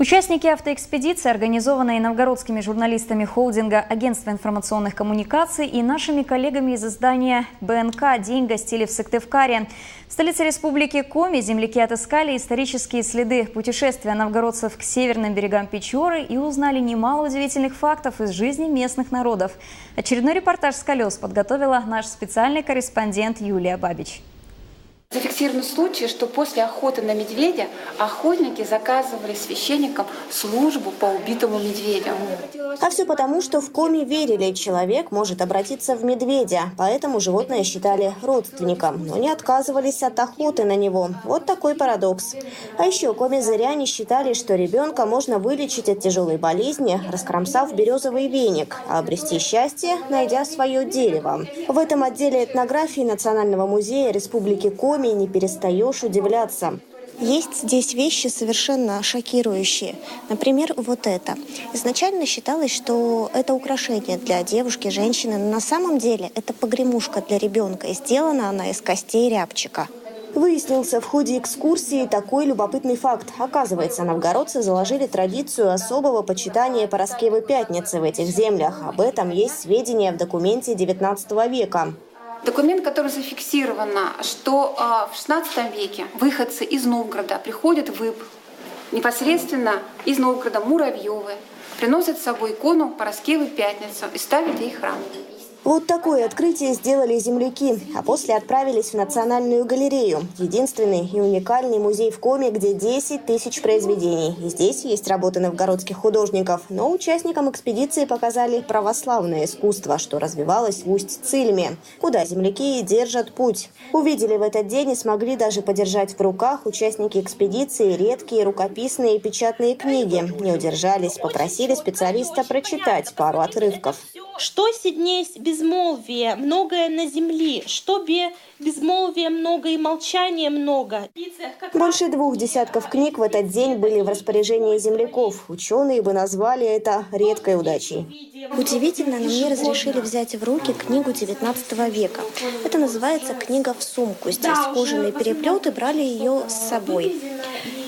Участники автоэкспедиции, организованной новгородскими журналистами холдинга Агентства информационных коммуникаций и нашими коллегами из издания БНК, день гостили в Сыктывкаре. В столице республики Коми земляки отыскали исторические следы путешествия новгородцев к северным берегам Печоры и узнали немало удивительных фактов из жизни местных народов. Очередной репортаж с колес подготовила наш специальный корреспондент Юлия Бабич. Зафиксированы случаи, что после охоты на медведя охотники заказывали священникам службу по убитому медведю. А все потому, что в Коми верили, человек может обратиться в медведя, поэтому животное считали родственником, но не отказывались от охоты на него. Вот такой парадокс. А еще коми-зыряне считали, что ребенка можно вылечить от тяжелой болезни, раскромсав березовый веник, а обрести счастье, найдя свое дерево. В этом отделе этнографии Национального музея Республики Коми не перестаешь удивляться. Есть здесь вещи совершенно шокирующие. Например, вот это. Изначально считалось, что это украшение для девушки, женщины, но на самом деле это погремушка для ребенка, и сделана она из костей рябчика. Выяснился в ходе экскурсии такой любопытный факт. Оказывается, новгородцы заложили традицию особого почитания Параскевы Пятницы в этих землях. Об этом есть сведения в документе XIX века. Документ, который зафиксировано, что в XVI веке выходцы из Новгорода приходят в Иб, непосредственно из Новгорода Муравьевы, приносят с собой икону Параскевы Пятницы и ставят ей храм. Вот такое открытие сделали земляки, а после отправились в Национальную галерею. Единственный и уникальный музей в Коми, где 10 тысяч произведений. И здесь есть работы новгородских художников. Но участникам экспедиции показали православное искусство, что развивалось в Усть-Цильме, куда земляки и держат путь. Увидели в этот день и смогли даже подержать в руках участники экспедиции редкие рукописные и печатные книги. Не удержались, попросили специалиста прочитать пару отрывков. Что сиднесь безмолвие, многое на земли, что безмолвие много и молчания много. Больше 2 десятков книг в этот день были в распоряжении земляков. Ученые бы назвали это редкой удачей. Удивительно, но мне разрешили взять в руки книгу XIX века. Это называется «Книга в сумку». Здесь кожаный переплет, и брали ее с собой.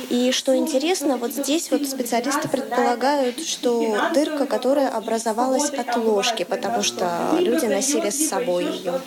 И что интересно, вот здесь вот специалисты предполагают, что дырка, которая образовалась от ложки, потому что люди носили с собой ее.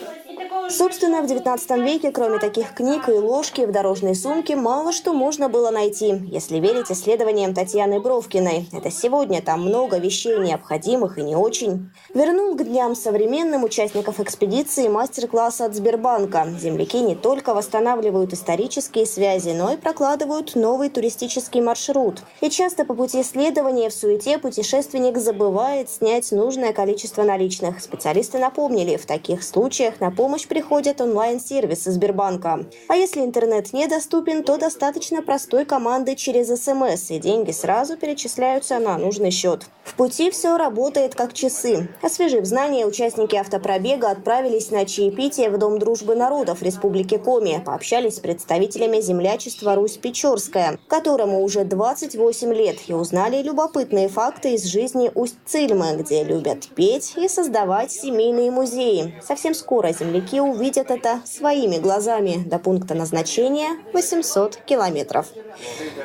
Собственно, в XIX веке, кроме таких книг и ложки, в дорожной сумке мало что можно было найти, если верить исследованиям Татьяны Бровкиной. Это сегодня там много вещей необходимых и не очень. Вернул к дням современным участников экспедиции мастер-класс от Сбербанка. Земляки не только восстанавливают исторические связи, но и прокладывают новый туристический маршрут. И часто по пути исследования в суете путешественник забывает снять нужное количество наличных. Специалисты напомнили, в таких случаях на помощь приходят онлайн-сервисы Сбербанка. А если интернет недоступен, то достаточно простой команды через СМС, и деньги сразу перечисляются на нужный счет. В пути все работает как часы. Освежив знания, участники автопробега отправились на чаепитие в Дом дружбы народов Республики Коми. Пообщались с представителями землячества Русь-Печорская, которому уже 28 лет, и узнали любопытные факты из жизни Усть-Цильмы, где любят петь и создавать семейные музеи. Совсем скоро земляки увидят это своими глазами. До пункта назначения 800 километров.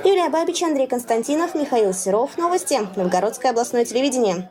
Юлия Бабич, Андрей Константинов, Михаил Серов. Новости. Новгородское областное телевидение.